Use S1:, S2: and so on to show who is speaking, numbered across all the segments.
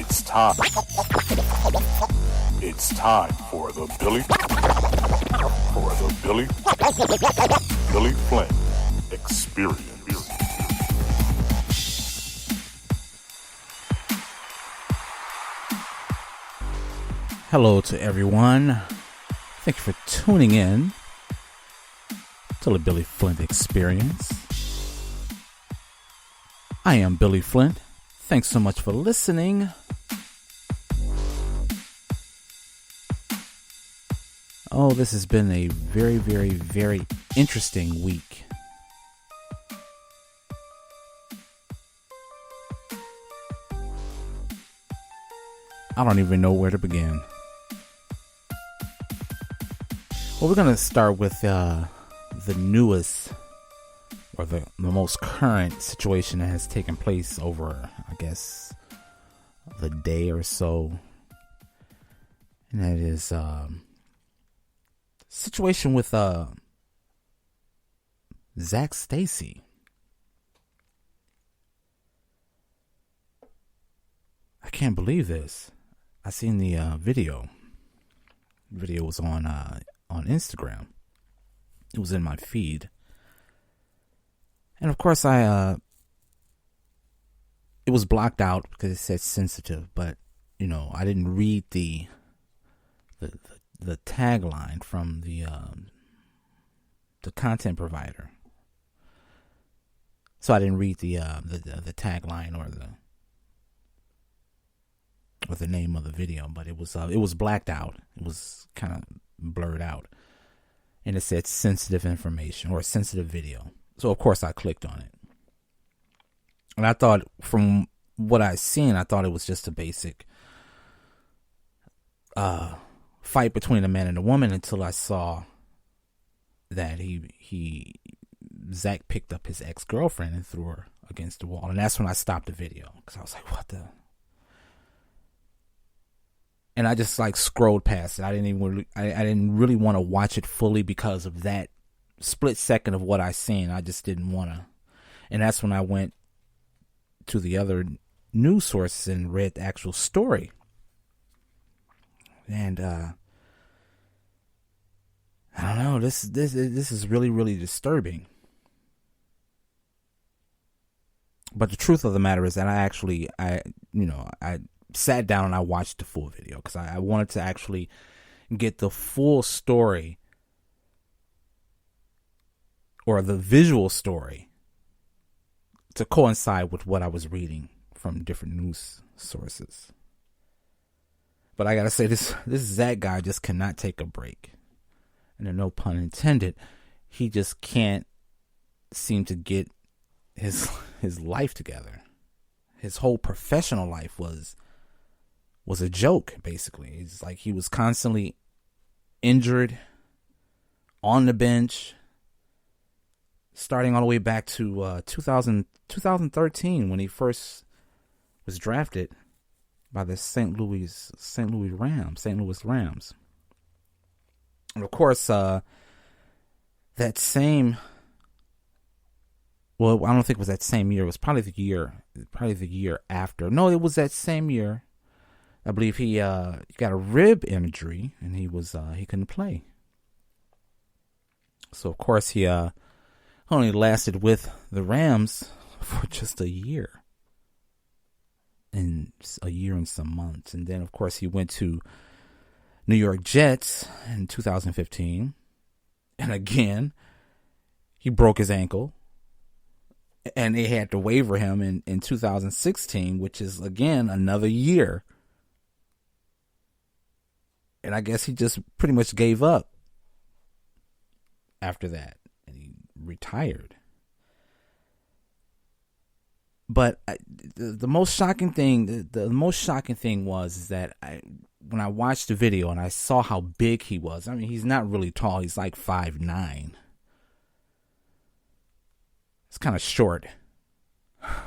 S1: It's time. It's time for the Billy Flynn Experience.
S2: Hello to everyone. Thank you for tuning in to the Billy Flint Experience. I am Billy Flint. Thanks so much for listening. Oh, this has been a very, very, very interesting week. I don't even know where to begin. Well, we're going to start with the newest or the most current situation that has taken place over, I guess, the day or so. And that is situation with Zac Stacy. I can't believe this. I seen the video. The video was on Instagram. It was in my feed. And of course it was blocked out because it said sensitive, but you know, I didn't read the tagline from the content provider. So I didn't read the tagline or the name of the video, but it was blacked out. It was kind of blurred out. And it said sensitive information or sensitive video. So of course I clicked on it. And I thought, from what I seen, I thought it was just a basic fight between a man and a woman, until I saw that Zac picked up his ex-girlfriend and threw her against the wall. And that's when I stopped the video, because I was like, what the? And I just like scrolled past it. I didn't really want to watch it fully because of that split second of what I seen. I just didn't want to. And that's when I went to the other news sources and read the actual story. And I don't know. This is really, really disturbing. But the truth of the matter is that I sat down and I watched the full video because I wanted to actually get the full story, or the visual story, to coincide with what I was reading from different news sources. But I gotta say, this Zac guy just cannot take a break. And no pun intended. He just can't seem to get his life together. His whole professional life was a joke, basically. It's like he was constantly injured, on the bench, starting all the way back to 2013 when he first was drafted by the St. Louis Rams. And of course, that same, well, I don't think it was that same year. It was probably the year after. No, it was that same year. I believe he got a rib injury and he couldn't play. So of course he only lasted with the Rams for just a year. And a year and some months. And then of course he went to New York Jets in 2015. And again, he broke his ankle. And they had to waiver him in 2016, which is again another year. And I guess he just pretty much gave up after that. And he retired. But the most shocking thing, the most shocking thing was that when I watched the video and I saw how big he was. I mean, he's not really tall. He's like 5'9". It's kind of short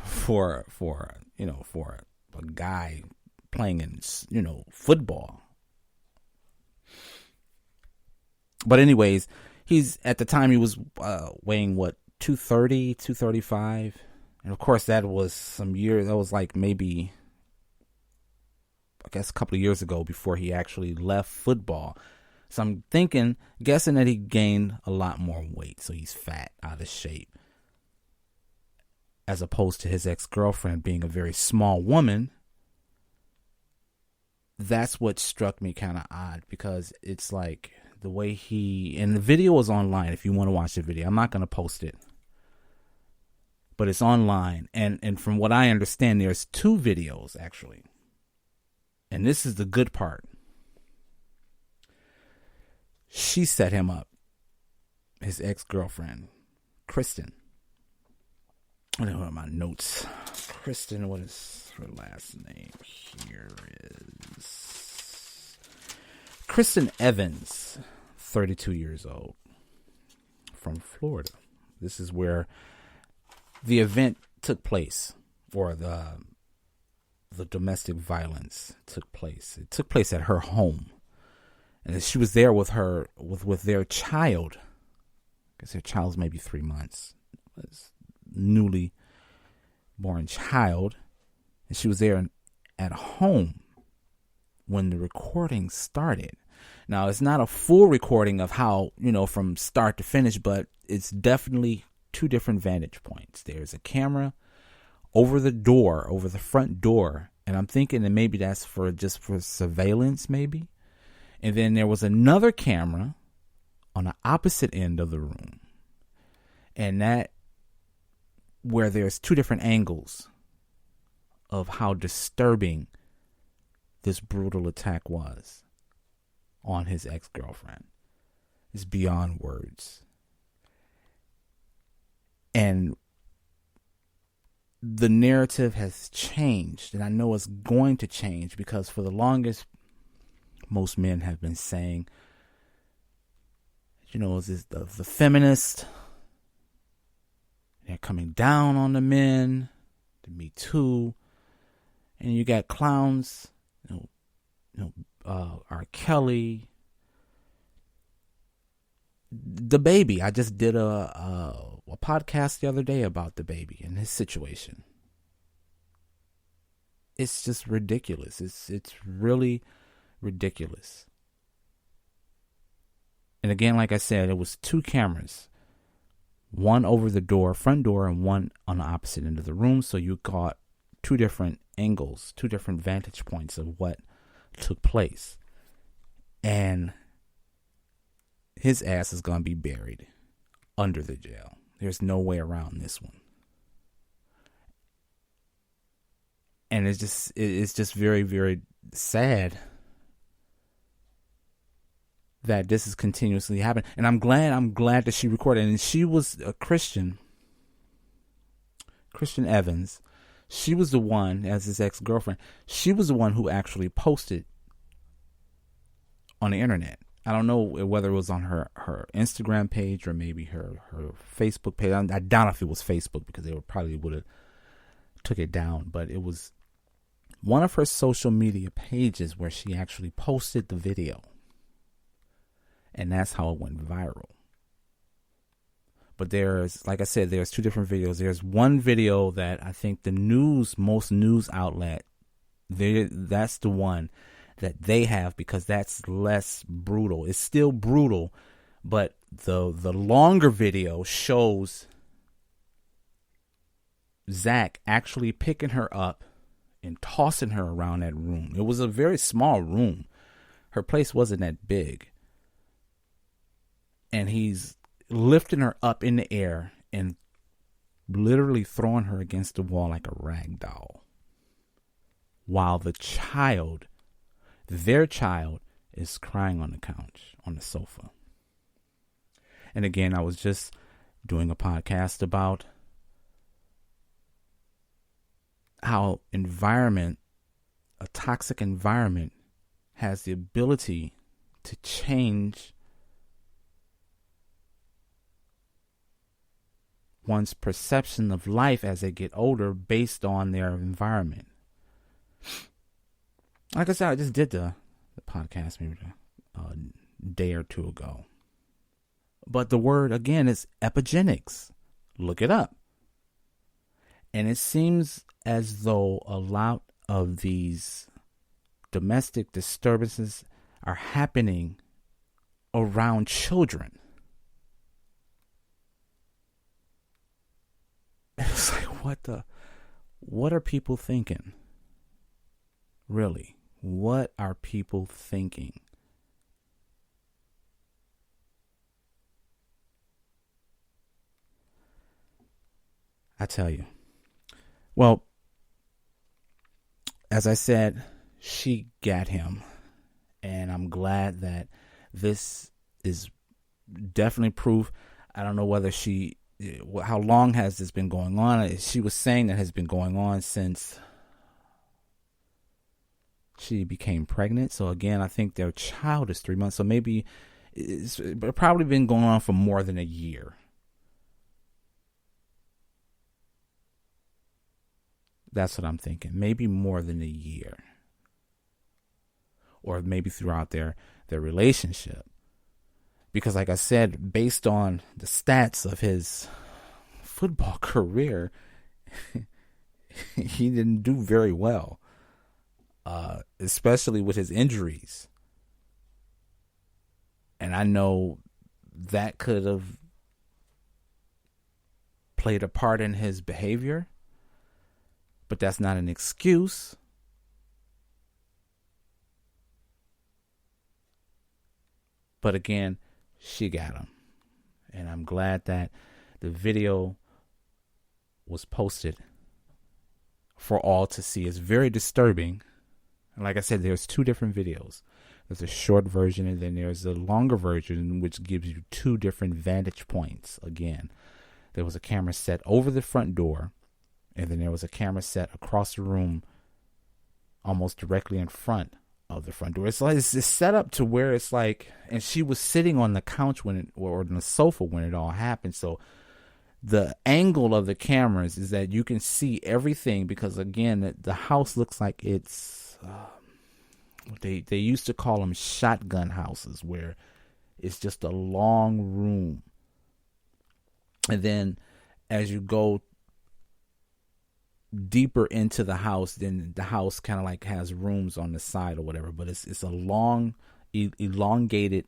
S2: for a guy playing in football. But anyways, at the time he was weighing 230, 235. And of course that was some years, that was like maybe I guess a couple of years ago before he actually left football. So I'm guessing that he gained a lot more weight. So he's fat, out of shape. As opposed to his ex-girlfriend being a very small woman. That's what struck me kind of odd, because it's like the way and the video is online if you want to watch the video. I'm not going to post it, but it's online. And from what I understand, there's 2 videos actually. And this is the good part. She set him up, his ex-girlfriend, Kristen. I don't know what my notes. Kristen, what is her last name? Here is Kristen Evans, 32 years old, from Florida. This is where the event took place, or the domestic violence took place. It took place at her home, and she was there with their child. I guess their child's maybe 3 months. It's newly born child, and she was there at home when the recording started. Now, it's not a full recording of how, from start to finish, but it's definitely 2 different vantage points. There's a camera over the front door, and I'm thinking that maybe that's for surveillance, maybe. And then there was another camera on the opposite end of the room, and that where there's 2 different angles of how disturbing this brutal attack was on his ex-girlfriend. It's beyond words. And the narrative has changed, and I know it's going to change, because for the longest, most men have been saying, is the feminist, they're coming down on the men, the Me Too, and you got clowns, R. Kelly, the baby. I just did a podcast the other day about the baby and his situation. It's just ridiculous. It's really ridiculous. And again, like I said, it was 2 cameras. One over the front door, and one on the opposite end of the room. So you got 2 different angles, 2 different vantage points of what took place. And his ass is going to be buried under the jail. There's no way around this one. And it's just very, very sad that this is continuously happening. And I'm glad that she recorded. And she was a Kristen Evans. She was the one, as his ex-girlfriend, she was the one who actually posted on the internet. I don't know whether it was on her Instagram page or maybe her Facebook page. I doubt if it was Facebook, because they probably would have took it down. But it was one of her social media pages where she actually posted the video. And that's how it went viral. But like I said, there's 2 different videos. There's one video that I think most news outlet, that's the one that they have, because that's less brutal. It's still brutal, but the longer video shows Zac actually picking her up and tossing her around that room. It was a very small room. Her place wasn't that big. And he's lifting her up in the air and literally throwing her against the wall like a rag doll, while their child is crying on the couch, on the sofa. And again, I was just doing a podcast about how a toxic environment has the ability to change one's perception of life as they get older based on their environment. Like I said, I just did the podcast maybe a day or 2 ago. But the word, again, is epigenetics. Look it up. And it seems as though a lot of these domestic disturbances are happening around children. It's like, what are people thinking? Really, what are people thinking? I tell you. Well, as I said, she got him. And I'm glad that this is definitely proof. I don't know whether how long has this been going on? She was saying that has been going on since she became pregnant. So again, I think their child is 3 months. So maybe it's probably been going on for more than a year. That's what I'm thinking. Maybe more than a year. Or maybe throughout their relationship. Because like I said, based on the stats of his football career, he didn't do very well. Especially with his injuries. And I know that could have played a part in his behavior. But that's not an excuse. But again, she got him. And I'm glad that the video was posted for all to see. It's very disturbing. And like I said, there's two different videos. There's a short version and then there's a longer version which gives you two different vantage points. Again, there was a camera set over the front door. And then there was a camera set across the room, almost directly in front of the front door. It's like it's set up to where it's like, and she was sitting on the couch or on the sofa when it all happened. So the angle of the cameras is that you can see everything because again, the house looks like it's. They used to call them shotgun houses, where it's just a long room, and then as you go deeper into the house, then the house kind of like has rooms on the side or whatever, but it's a long elongated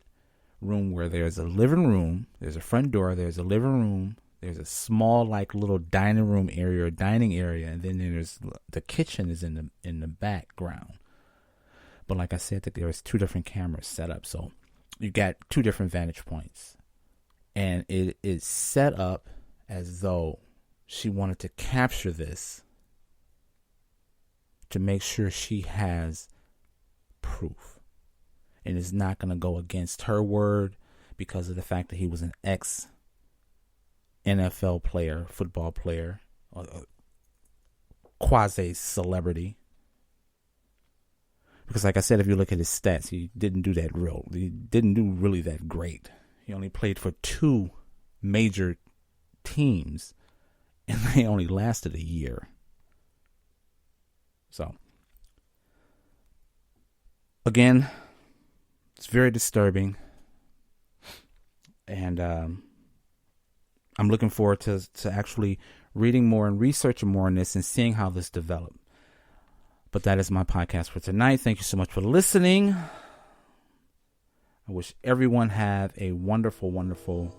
S2: room where there's a living room, there's a front door, there's a living room, there's a small like little dining room area or dining area, and then there's the kitchen is in the background. But like I said, that there's two different cameras set up, so you got two different vantage points, and it is set up as though she wanted to capture this to make sure she has proof and is not going to go against her word because of the fact that he was an ex-NFL player, football player, a quasi-celebrity. Because like I said, if you look at his stats, he didn't do really that great. He only played for two major teams and they only lasted a year. So, again, it's very disturbing. And I'm looking forward to actually reading more and researching more on this and seeing how this developed. But that is my podcast for tonight. Thank you so much for listening. I wish everyone have a wonderful, wonderful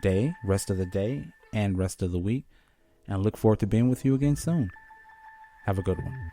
S2: day, rest of the day and rest of the week. And I look forward to being with you again soon. Have a good one.